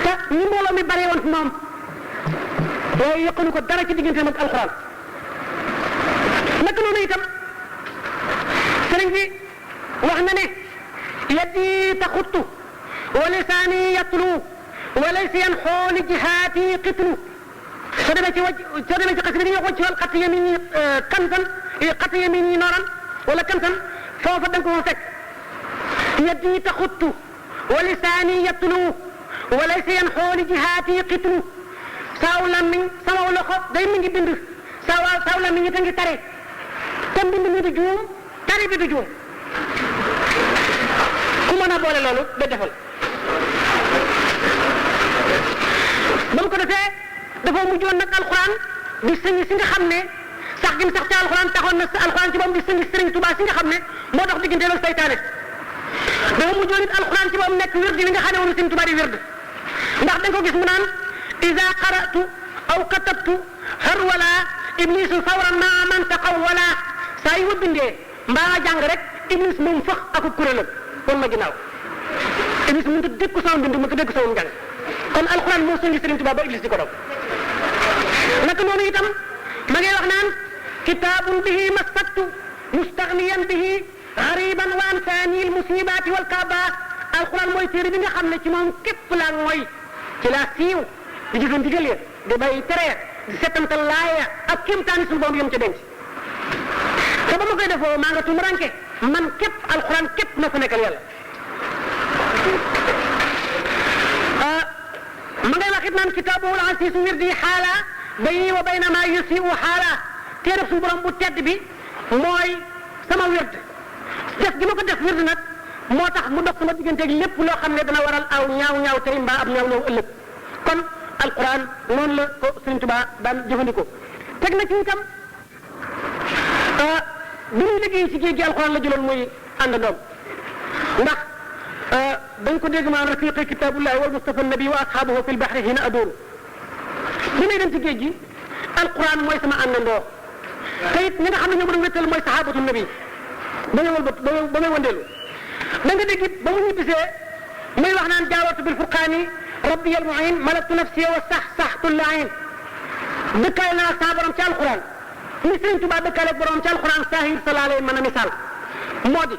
te ni mbooloo mi bare woon fi moom waaye yokkuñu ko dara ci digganteem ak alxuraan naka noonu itam sëriñ bi wax na ne yaddi taxuttu wa lisaani yatlu wa laysa yanxoo li jihaati qitlu soo demee ci xasida gi ñuy wax ci wàllu xat yamini kantan xat yamini nooran wala kantan foofa da nga ko fekk yaddi taxuttu wa lisaani yatlu wa laysa yanxoo li jihaati qitlu saaw làmmiñ sama loxo day mi ngi bind saaw làmmiñ it a ngi tare te mbind mi du juum tari bi du juum ku mën a boole loolu da defal ba mu ko defee dafa mujjoon nag alxuraan di sëñ si nga xam ne sax gi mu sax ci alxuraan taxoon na alxuraan ci boppam di sëñ Sëriñ Tuubaa si nga xam ne moo dox diggante ak saytaane dafa mujjoon it alxuraan ci boppam nekk wird li nga xam ne moom Sëriñ Tuubaa di wird ndax da nga ko gis mu naan ida qaratu aw katabtu harwala iblisu fawran ma man taqawwala saa yu ma bindee mbaa nga jàng rek iblis moom fax ak kuréelam kon ma ginnaaw iblis mënut a dégg sama mbind mënut a dégg sama njàng kon alxuraan moo songi Sëriñ Tuubaa ba iblis di ko daw naka noonu itam ma ngay wax naan kitaabun bihi masaktu mustaghniyan bihi gariban wa ansaani almusibaati walkaaba alxuraan mooy téere bi nga xam ne ci moom képp laa mooy ci laa siiw di jëfe ndigal ya di bàyyi tere di settantal laaya ak kéemtaani suñu borom yom ca denc te ba ma koy defoo maa nga tumuranke man képp alxuraan képp na fa nekkal yàlla ma ngay wax it naan kitaabuhul asiisu wirdi xaala bayni wa bayna maa yusiu xaala téere suñu borom bu tedd bi mooy sama wird def gi ma ko def wird nag moo tax mu dox sama digganteeg lépp loo xam ne dana waral aw ñaaw tey mbaa ab ñaaw ëllëg kon alquran noonu la ko Sëriñ Tuubaa daan jëfandikoo teg na ci itam bi muy liggéey ci géej gi alquran la jëloon muy àndandoom ndax dañ ko dégg maan rafiqi kitabullahi wal mustafa nabi wa ashabuhu fil bahri hina adoru bi may dem ci géej gi alquran mooy sama àndandoo te it ñi nga xam ne ñoo ma doon wéttal mooy sahabatu nabi ba may wëndeelu da nga dégg it ba mu ñibbisee muy wax naan jaawatu bil furqaani rabbi al muin malaktu nafsi wa saxtu laayin dëkkaale naa sa borom ci alquran ni Sëriñ Tuubaa dëkkaale ak borom ci alquran saahir salaale mën a misaal moo di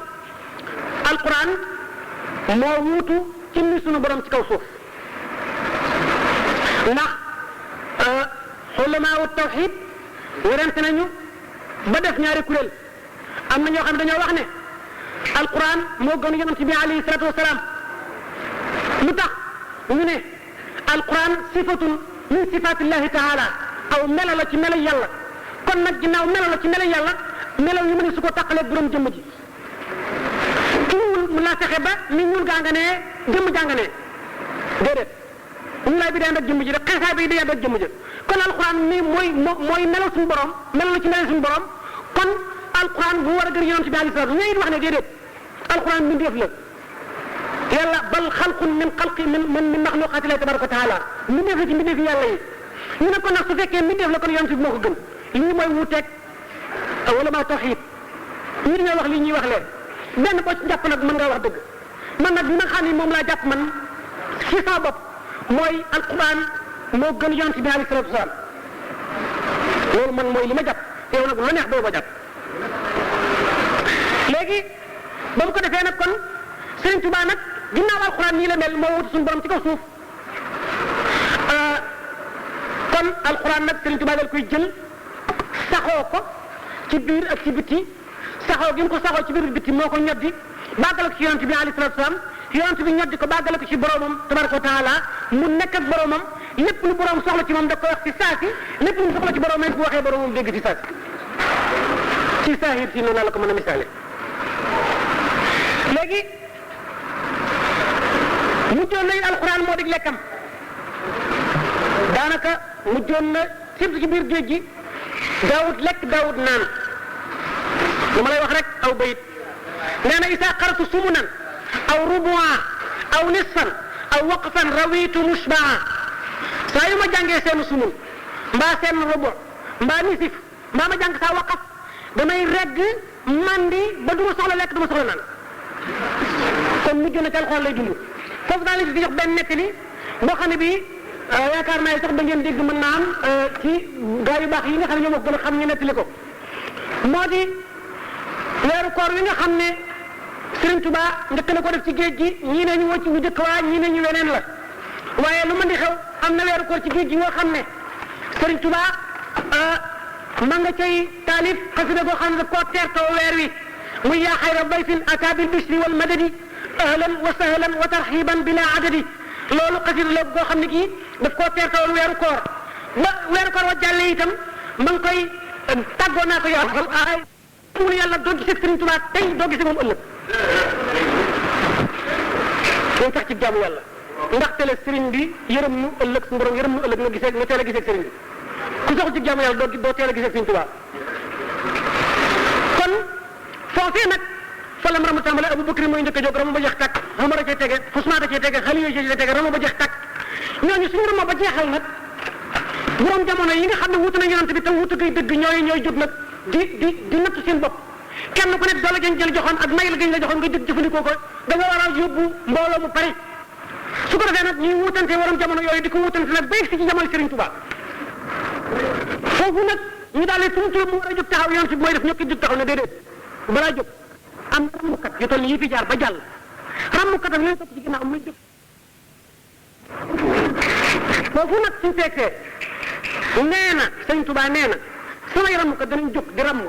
alquran moo wuutu ci ni sunu borom ci kaw suuf ndax xulamaa tawxid werante nañu ba def ñaari kuréel am na ñoo xam ne dañoo wax ne alquran moo gën yonent bi alayhi salatu wasalaam lu tax ñu ne alquran sifatun min sifatillahi taala aw melo la ci melo yàlla kon nag ginnaaw melo la ci melo yàlla melo yu mën su ko tàqaleeg borom jëmm ji ki ñuul mu laa fexe ba ni ñuul gaa nga ne jëmm jaa nga ne déedéet ñuulaay bi day ànd ak jëmm ji rek xeesaay bi day ànd ak jëmm ji kon alquran ni mooy melo suñu borom melo la ci melo suñu borom kon alquran bu war a gën yonent bi alayhi salaatu ñooy wax ne déedéet alquran mbindeef la yàlla bal xalqun min xalqi min maxluqaati llahi tabaraka wa taala mbindeef la ci mbindeef yàlla yi ñu ne kon nag su fekkee mbindeef la kon yonent bi moo ko gën lii mooy wuuteeg wala maa tawxiid ñii dañoo wax lii ñuy wax leen benn boo ci jàpp nag mën ngaa wax dëgg man nag bi nga xam ne moom laa jàpp man ci sama bopp mooy alquran moo gën yonent bi alayhi salaatu wasalaam loolu man mooy li ma jàpp te yow nag lu neex doo ba jàpp léegi ba mu ko defee nag kon Sëriñ Tuubaa nag ginnaaw alxuraan nii la mel moo wutu suñu borom ci kaw suuf kon alxuraan nag Sëriñ Tuubaa dal koy jël saxoo ko ci biir ak ci bitti saxoo gi mu ko saxoo ci biir bitti moo ko ñoddi bàggale ko ci yonent bi alayhi salaatu salaam yonent bi ñoddi ko bàggale ko ci boromam tabaraka wa taala mu nekk ak boromam lépp lu borom soxla ci moom da koy wax ci saasi lépp lu mu soxla ci boromam bu waxee boromam dégg ci saasi ci saahir si noonu la ko mën a misaale léegi mujjoon na alxuraan moo dig lekkam daanaka mujjoon na surtout ci biir géej gi daawut lekk daawut naan lu ma lay wax rek aw bayit nee na isaa qaratu sumunan aw rubua aw nisfan aw waqfan rawitu mushbaa saa yu ma jàngee seen sumun mbaa seen rubu mbaa nisif mbaa ma jàng saa waqaf damay regg mandi ba du ma soxla lekk du ma soxla naan kon mujj na ci alxuraan lay dund foofu daal di jox benn nettali boo xam ne bii yaakaar naa sax da ngeen dégg mën naa am ci gaa yu baax yi nga xam ne ñoo ma gën a xam ñu nettali ko moo di weeru koor wi nga xam ne Sëriñ Tuubaa njëkk na ko def ci géej gi ñii ne ñu wocc ñu jëkk waa ñii ne ñu weneen la waaye lu mën di xew am na weeru koor ci géej gi nga xam ne Sëriñ Tuubaa ma nga cay taalif xasida goo xam ne daf koo teertoo weer wi muy yaa xayra dayfin ataa bil bishri wal madadi ahlan wa sahlan wa tarxiban bila adadi loolu xasida la goo xam ne kii daf koo teertoo weeru koor ba weeru koor wa jàlle itam ma ngi koy tàggoo naa ko yow ay mu ne yàlla doo gisee Sëriñ Tuubaa tey doo gisee moom ëllëg dañ tax ci jaamu yàlla ndax tele sëriñ bi yërëm nu ëllëg suñu borom yërëm nu ëllëg nga gisee nga teel a gisee sëriñ bi ku soxla ci jaamu yàlla doo teel a gisee Sëriñ Tuubaa kon foofee nag fa la ramu tàmbale Abu Bakri mooy njëkk a jóg ramu ba jeex tàkk Umar a cee tege Usmaan a cee tege Xaliil cee tege ramu ba jeex tàkk ñooñu suñu ramu ba jeexal nag borom jamono yi nga xam ne wutu na yonent bi te wutu koy dëgg ñooy jóg nag di natt seen bopp kenn ku nekk doole gañ jël joxoon ak may la gañ la joxoon nga dëgg jëfandikoo ko da nga war a yóbbu mbooloo mu bari su ko defee nag ñuy wutante waroon jamono yooyu di ko wutante nag ba si ci jamono Serigne Touba foofu nag ñu daal di tuuti mu war a jóg taxaw yoon si mooy def ñokki jóg taxaw ne déedéet balaa jóg am rammukat yu toll ni yi fi jaar ba jàll rammukatam yooyu topp ci ginnaaw muy jóg foofu nag suñu fekkee nee na Serigne Touba nee na samay rammukat danañ jóg di ramm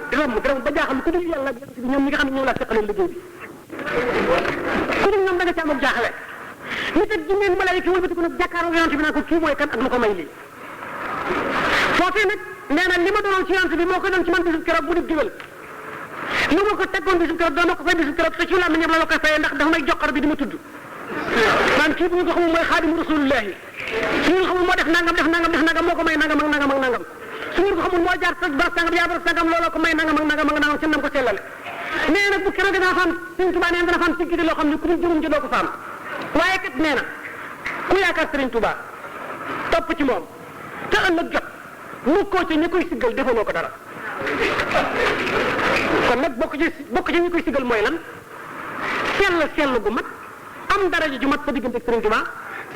ba jaaxal ku dul yàlla bi ñoom ñi nga xam ne ñoom laa seqaloon liggéey bi ku dul ñoom da nga ci am ak jaaxle nit ak jinne malaayika wëlbati ko nag jàkkaaroo yonent bi naan ko kii mooy kan ak lu ko may lii foofee nag nee na li ma doonoon ci yonent bi moo ko doon ci man bisub keroog bu di digal lu ma ko teggoon bisub keroog doo ma ko fay bisub keroog te ci la ma ñam la koy fayee ndax dafa may joxar bi di ma tudd man kii bu ñu ko xamul mooy xaadimu rasulullahi su ñu xamul moo def nangam moo ko may nangam ak nangam ak nangam su ñu ko xamul moo jaar sa ba sangam yaa ba sangam looloo ko may nangam ak nangam ci nam ko sellale nee nag bu keroog dana fa am Sëriñ Tuubaa nee dana fa am ci loo xam ne ku dul jurum ci doo ko fa am waaye kat nee na ku yaakaar Sëriñ Tuubaa topp ci moom te ëllëg jot mu ko ci ñi koy siggal defaloo ko dara kon nag bokk ci ñi koy siggal mooy lan sell gu mat am daraja ju mat fa diggante ak Sëriñ Tuubaa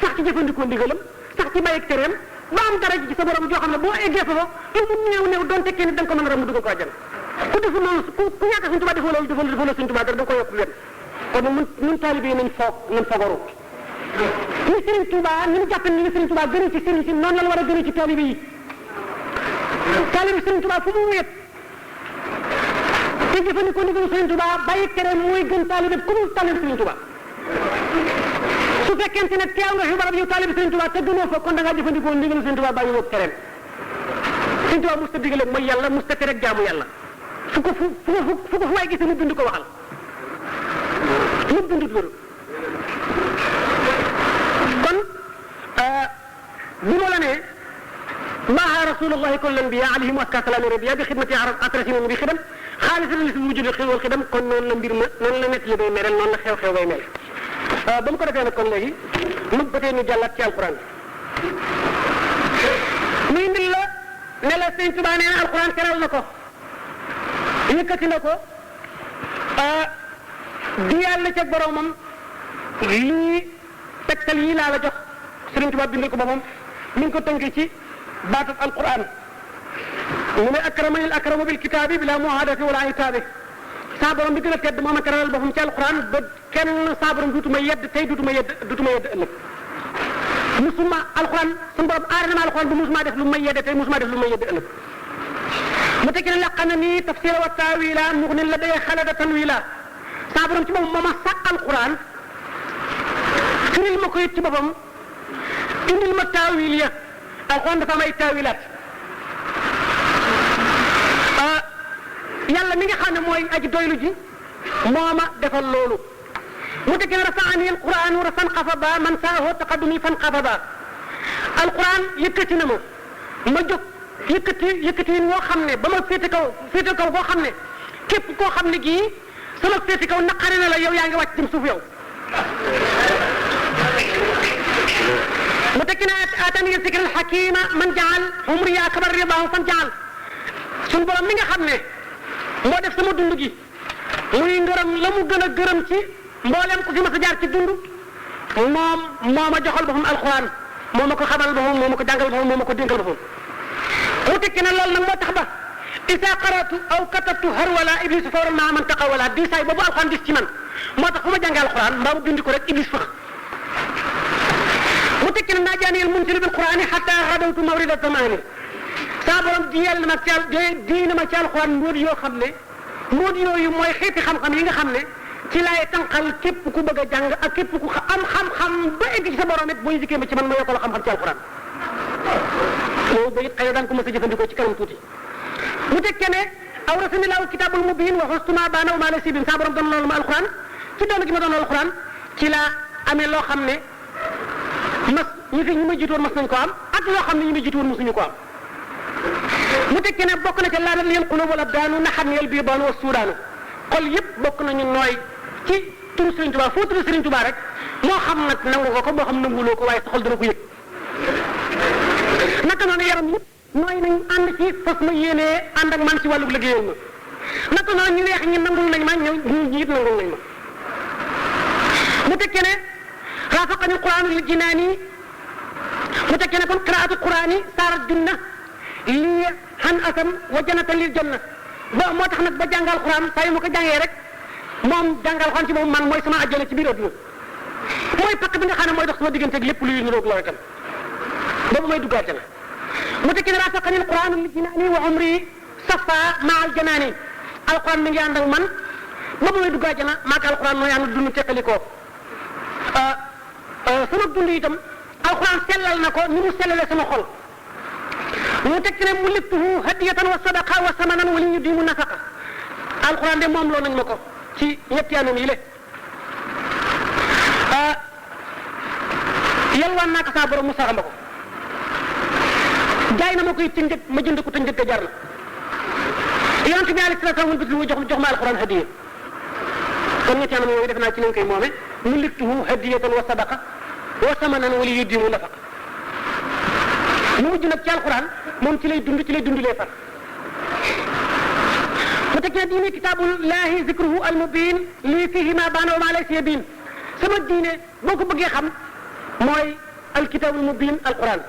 sax ci jëfandikoo ndigalam sax ci bàyyi ak tereem ba am daraja ci sa borom joo xam ne boo eggee fa lu mu néew doon tekkee ni da nga ko mën a ram mu dugg ko àjjana ku defu noonu ku yaakaar Sëriñ Tuubaa defoo Sëriñ Tuubaa dara da nga ko yokk leen kon ñun taalibe yi nañ fogoru ni Sëriñ Tuubaa ni mu jàpp ni Sëriñ Tuubaa gën ci sëriñ si noonu la war a gën ci taalibe yi taalibe Sëriñ Tuubaa fu mu wéet te jëfandikoo ndigalu Sëriñ Tuubaa bàyyi tere mooy gën taalibe ku dul taalibe Sëriñ Tuubaa su fekkente ne teew nga fi barab yow taalibe Sëriñ Tuubaa te gënoo fa kon da ngaa jëfandikoo ndigalu Sëriñ Tuubaa bàyyi woog tereem Sëriñ Tuubaa musta digale mooy yàlla musta tere ak jaamu yàlla fu ko waay gis mu bind ko waxal mu bindut loolu kon bi ma la nee maaha rasulullahi kon l'anbiya alayhim aska salaami rabbiya bi xidmati atrasinin bi xidam xaalisatan li si wujudi wal xidam kon noonu la mbir ma noonu la nett yi bay melal noonu la xew-xew bay mel ba mu ko defee nag kon léegi mu ba tey ñu jàllaat ci alquran muy indil la ne la Sëriñ Tuubaa nee na alquran teral na ko yëkkati na ko di yàlla ca boromam lii tegtal yii laa la jox Sëriñ Tuubaa bindal ko boppam mi ngi ko tënk ci baatub alquran mu ne akramani al akramu bil kitaabi bila muhaadati wala itaabi saa borom bi gën a tedd moo ma teral boppam ci alquran ba kenn saa borom duutuma yedd tey duutuma yedd ëllëg musuma alquran suñu borom aar na ma alquran bu musuma def lu may yedde tey musuma def lu may yedde ëllëg mu tekki ne laqana nii tafsira wa taawila muxnin la day xalada tanwila saa borom ci boppam moo ma sàq alquran firil ma ko it ci boppam indil ma taawil ya alquran dafa am ay taawilaat yàlla mi nga xam ne mooy aji doylu ji moo ma defal loolu mu tekki ne rafaani alquran rasan xafaba man saaho taqaddumi fan xafaba alquran yëkkati na ma jóg yëkkati woo xam ne ba ma féete kaw boo xam ne képp koo xam ne gii sama féete kaw naqari na la yow yaa ngi wàcc jëm suuf yow mu tekki ne atani zikra alxakima man jaal umri akbar ridahu fan jaal suñu borom mi nga xam ne moo def sama dund gi muy ngërëm la mu gën a gërëm ci mboolem ku fi ma sa jaar ci dund moom moo ma joxal boppam alquran moo ma ko xamal boppam moo ma ko jàngal boppam moo ma ko dénkal boppam mu tekki ne loolu nag moo tax ba isa qaratu aw katabtu har wala iblis fawran maa man taqa wala di saay boobu alquran dis ci man moo tax fu ma jàngee alquran mbaa mu bind ko rek iblis fax mu tekki ne naajaani al munsilu bil qurani hatta gadawtu mawrida zamani saa borom diyal na ma ci alquran mbóot yoo xam ne mbóot yooyu mooy xeeti xam-xam yi nga xam ne ci laay tànqal képp ku bëgg a jàng ak képp ku am xam-xam ba egg ci sa borom it boo jikkee ma ci man ma yokkal xam-xam ci alquran loolu ba it xëy na daan ko mos a jëfandikoo ci kanam tuuti mu tekkee ne awrasani laahu kitaabul mubiin wa husna baana wa maa laysa biin saa borom doon loolu ma alquran ci doon gi ma doon alquran ci laa amee loo xam ne ñi ma jiitu woon mas nañ ko am ak loo xam ne ñi ma jiitu woon mosuñu ko am mu tekkee ne bokk na ca laanat liyal quluub wal abdaanu naxat niyal biidaanu wa suudaanu xol yëpp bokk nañu nooy ci turu Serigne Touba foo turu Serigne Touba rek moo xam nag nangu ko moo xam nanguloo ko waaye sa xol dana ko yëg naka noonu yaram yëpp nooy nañ ànd ci fas ma yéenee ànd ak man ci wàllu liggéeyal ma naka noonu ñu weex ñi nangul nañ ma ñu it nangul nañ ma mu tekkee ne raafaqani alquran lil jinaani mu tekkee ne kon qiraatu quraan yi saarat junna lii xan asam wa jannatan lil janna ba moo tax nag ba jàngal alquran saa yu ma ko jàngee rek moom jàngal alquran ci moom man mooy sama àjjana ci biir adduna mooy pakk bi nga xam ne mooy dox sama diggante ak lépp luy niroog looy tam boobu may dugg àjjana mu tekki ne raafaqani alquran li jinaani wa umri safa ma al janaani alquran mi ngi ànd ak man boobu may dugg àjjana maak alquran mooy ànd dund teqalikoo sama dund itam alquran sellal na ko ni mu sellalee sama xol mu tekki ne mu liftuhu hadiyatan wa sadaqa wa samanan wa li ñu dimu nafaqa alquran de moom loo nañ ma ko ci ñetti anam yi le yalwaan naa ko saa borom mu saxal ma ko jaay na ma koy ci njëg ma jënd ko te njëg ga jar na yonent bi alayhi salaam wëlbati mu jox ma alquran hadiya kon ñetti anam yooyu def naa ci lañ koy moome mu liftuhu hadiyatan wa sadaqa wa samanan wa li ñu dimu nafaqa mu mujj nag ci alquran moom ci lay dund lee far mu teg ne diine kitaabullahi zikruhu almubin lii fihi ma baana wa ma laysa biin sama diine boo ko bëggee xam mooy alkitaabul mubin alquran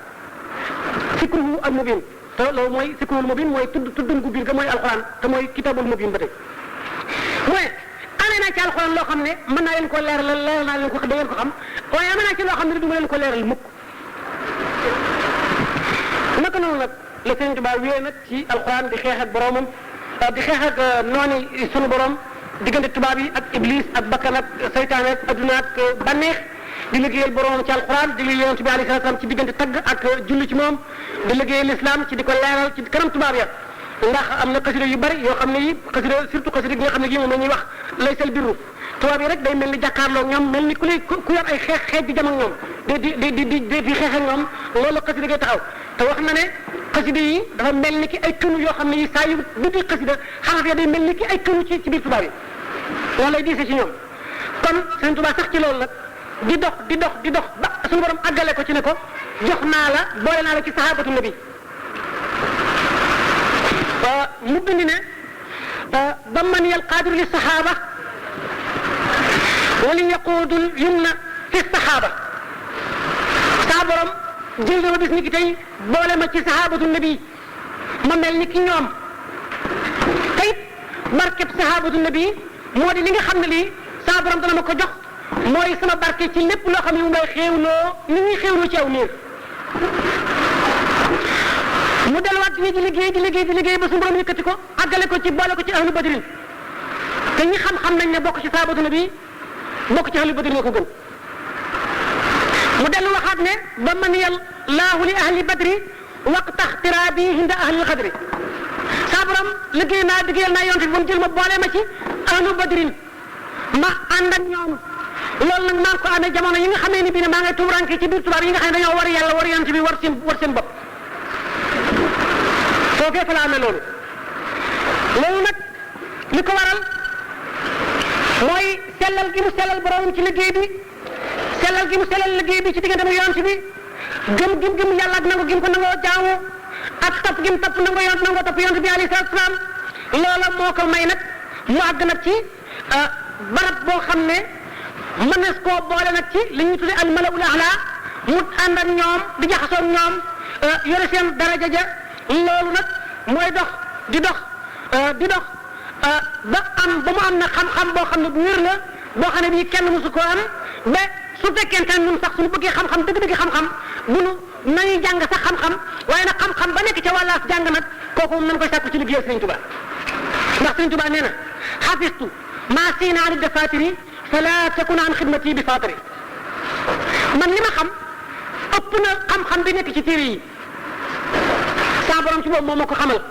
zikruhu almubin te loolu mooy zikruhu almubin mooy tuddun gu biir ga mooy alquran te mooy kitaabul mubin ba tey mooy amee naa ci alquran loo xam ne mën naa leen ko leeral naa leen ko da ngeen ko xam waaye amee naa ci loo xam ne du ma leen ko leeral mukk naka noonu nag la Sëriñ Tuubaa wéy nag ci alquran di xeex ak boromam di xeex ak nooni sunu borom diggante tubaab yi ak iblis ak bakkan ak saytaan ak adduna ak bànneex di liggéeyal boromam ci alquran di liggéeyal yonent bi alayhi salaam ci diggante tagg ak julli ci moom di liggéeyal l'islam ci di ko leeral ci kanam tubaab ya ndax am na xasida yu bari yoo xam ne yi xasida surtout xasida gi nga xam ne gi moom la ñuy wax laysal birru tubaab yi rek day mel ni jàkkaarloo ñoom mel ni ku yor ay xeex di jam ak ñoom di xeex ak ñoom loolu xasida ngay taxaw te wax na ne xasida yi dafa mel ni ki ay tunu yoo xam ne yi saa yu biddi xasida xaraf ya day mel ni ki ay tunu ci biir tubaab yi loolu lay diise ci ñoom kon Sëriñ Tuubaa sax ci loolu nag di dox ba suñu borom àggale ko ci ne ko jox naa la boole naa la ci sahabatu nabi mu bind ne damman yal qaadiru li sahaba wali yaquudul yumna fi sahaba saa borom jël na ma bis ni ki tey boole ma ci sahabatu nabi ma mel ni ki ñoom te it barkeb sahabatu nabi moo di li nga xam ne lii sama borom dana ma ko jox mooy sama barke ci lépp loo xam ne moom lay xéewloo ni ñuy xéewloo ci aw niir mu delluwaat di liggéey ba suñu borom yëkkati ko àggale ko ci boole ko ci ahlu badrin te ñi xam-xam nañ ne bokk ci sahabatu nabi bokk ci ahlu badrin ko gën mu dellu waxaat ne ba man yallaahu li ahli badri waqta ixtiraabi hinda ahli xadri saa borom liggéeyal naa yonte bi ba mu jël ma boole ma ci ahlu badrin ma ànd ak ñoom loolu nag maa ngi ko amee jamono yi nga xamee ni bii ne maa ngay tuuranke ci biir tubaab yi nga xam ne dañoo war yàlla war yonte bi war seen bopp foofee fa la amee loolu nag li ko waral mooy sellal gi mu sellal borom ci liggéey bi sellal gi mu sellal liggéey bi ci diggante mu yonent bi gëm yàlla ak nangu gim ko nangoo jaamu ak topp gim topp nangoo topp yonent bi alayhi salaatu salaam loola moo ko may nag mu àgg nag ci barab boo xam ne mënees koo boole nag ci li ñuy tuddee al malaul a'la mu ànd ak ñoom di jaxasoo ñoom yore seen daraja ja loolu nag mooy dox di dox ba mu am na xam-xam boo xam ne bu wér la boo xam ne bii kenn mësu koo am ba su fekkente ne ñun sax suñu bëggee xam-xam dëgg-dëgg xam-xam bu nu nañuy jàng sax xam-xam waaye nag xam-xam ba nekk ca wàllaas jàng nag kooku moom nañ koy sàkku ci liggéeyal Sëriñ Tuubaa ndax Sëriñ Tuubaa nee na xafistu maa siina ani dafatiri fala takun an xidmati bi fatiri man li ma xam ëpp na xam-xam bi nekk ci téere yi sa borom ci boobu moom moo ko xamal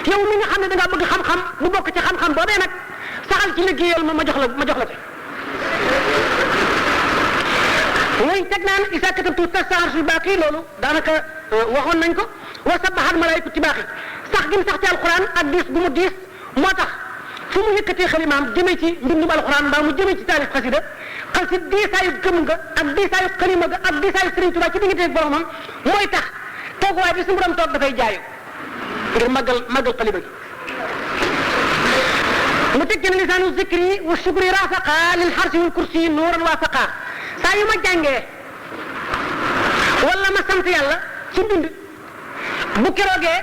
yow mi nga xam ne da ngaa bëgg xam-xam bu bokk ci xam-xam boobee nag saxal ci liggéeyal ma jox la te way teg naan isa katabtu tasarsul baaqi loolu daanaka waxoon nañ ko wa sabbahat malaayku tibaaxi sax gi mu sax ci alquran ak diis bu mu diis moo tax fu mu yëkkatee xalimaam jëmee ci mbindum alquran mbaa mu jëmee ci taalif xasida diisaayu gëm nga ak diisaayu xalima nga ak diisaayu Sëriñ Tuubaa ci diggante ak boromam mooy tax tooguwaay bi su borom toog dafay jaayu ngir màggal xalima gi mu teg ci ne lisaanu zikri wa shukri rafaqa lil xarsi wal kursi nuuran waafaqa saa yu ma jàngee wala ma sant yàlla ci mbind bu keroogee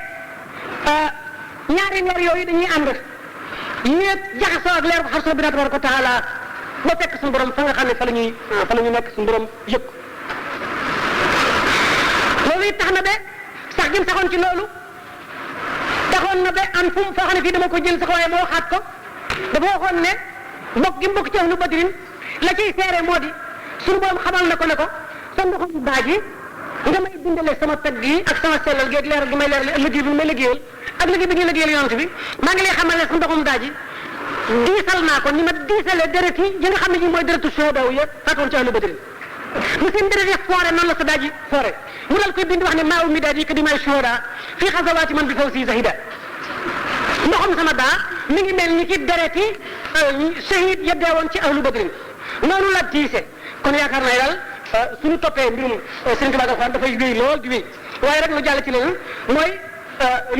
ñaari leer yooyu dañuy ànd yéeg jaxasoo ak leer ko xarsu bi tabaraka wa taala ba fekk suñu borom fa nga xam ne fa la ñu nekk suñu borom yëg loolu it tax na ba sax gi mu saxoon ci loolu taxoon na ba am fu foo xam ne fii dama ko jël sax waaye ma waxaat ko dafa waxoon ne bokk gi mu bokk ci ahlu badrin la ciy seere moo di suñu borom xamal na ko ne ko sa ndoxum baaj yi nga may bindale sama tagg yi ak sama sellal gi ak leer gi may leer liggéey bi may liggéeyal ak liggéey bi ñuy liggéeyal yonent bi maa ngi lay xamal ne sa ndoxum daaj yi diisal naa ko ni ma diisalee deret yi nga xam ne ji mooy deretu shuhada yi faatoon ci ahlu badrin mu seen deret yi foore noonu la sa daaj yi foore mu dal koy bind wax ne maa ummi daaj yi que di may shuhada fii xasawaati man bi faw si zahida ndoxam sama daa mi ngi mel ni ki deret yi shahid ya deewoon ci ahlu badrin noonu la diise kon yaakaar naa daal suñu toppee mbirum Sëriñ Tuubaa alxuraan dafay wéy lool di wéy waaye rek lu jàll ci leneen mooy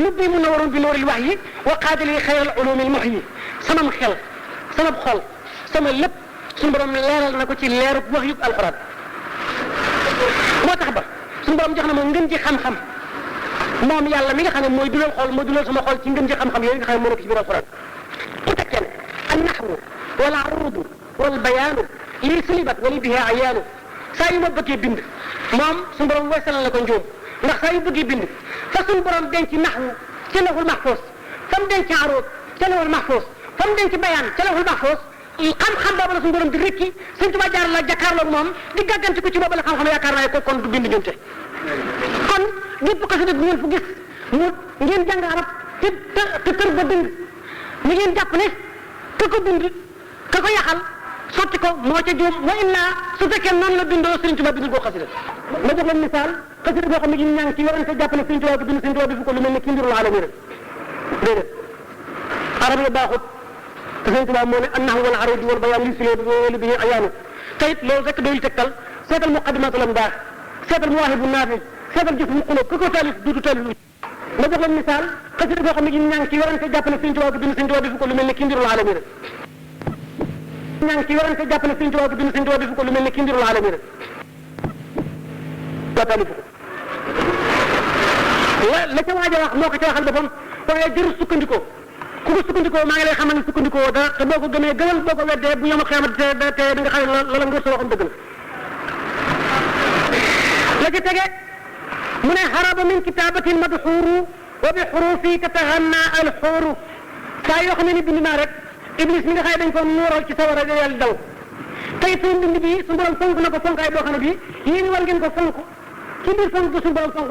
lubbi mun na waroon bi nooril wax yi wa qaadili xayral ulumil muhyi samam xel sama xol sama lépp suñu borom leeral na ko ci leerub wax yu alxuraan moo tax ba suñu borom jox na moom ngën ci xam-xam moom yàlla mi nga xam ne mooy dulal xol mooy dulal sama xol ci ngën ci xam-xam yooyu nga xam ne moo nekk ci biir alxuraan mu teg kenn an naxwu wala arudu wal bayaanu lii sulibat wala bihi ayaanu saa yu ma bëggee bind moom suñu borom weesalal na ko njuum ndax saa yu bëggee bind fa suñu borom denc naxwu ca lawhul mahfuus fa mu denc aruud ca lawhul mahfuus fa mu denc bayaan ca lawhul mahfuus xam-xam boobu la suñu borom di rëkki Sëriñ Tuubaa jaar la jàkkaarloog moom di gàgganti ko ci boobu la xam-xam yaakaar naa ko kon du bind ñunte kon gépp xasida bu ngeen fu gis mu ngeen jàng arab te kër ba dëng mi ngeen jàpp ne ka ko bind ka ko yaxal sotti ko moo ca juum wa illa su fekkee noonu la bindoo Sëriñ Tuubaa bindul koo xasida ma jox leen misaal xasida boo xam ne ñu ñaa ci werante jàpp ne Sëriñ Tuubaa ko bind Sëriñ Tuubaa bi fu ko lu mel ne kii mbirul alamin rek déedéet arab la baaxut te Sëriñ Tuubaa moo ne annahu wal arudi wal bayaan li sulee wala bi ayaanu te it loolu rek doyul tegtal seetal muqaddimatul amdah seetal mawaahibu naafi seetal jëfu xulóob ku ko taalif duutu taalif ma jox leen misaal xasida boo xam ne ñu ñaa ci werante jàpp ne Sëriñ Tuubaa ko bind Sëriñ Tuubaa bi fu ko lu mel ne kii mbirul alamin rek ñaa ngi ci werante jàpp ne Sëriñ Tuubaa ko bind Sëriñ Tuubaa defu ko lu mel ne kii mbirul alamin rek ba taalifu ko la ca waaj a wax moo ko ca waxal boppam waaye jërul sukkandikoo ku ko sukkandikoo maa ngi lay xamal ne sukkandikoo dara te boo ko gëmee gëmal boo ko weddee bu yom xeemat te da nga xam ne la ngor sa waxam dëgg la ca tege mu ne haraba min kitabatin madxuuru wa bi xurufi tatahanna al xuuru saa yoo xam ne ni bind naa rek iblis mi nga xam ne dañ ko nuural ci sawara da yàlla daw tey suñu bind bi su borom fonk na ko fonkaay boo xam ne bii yéen war ngeen ko fonk ci biir fonk ko suñu borom fonk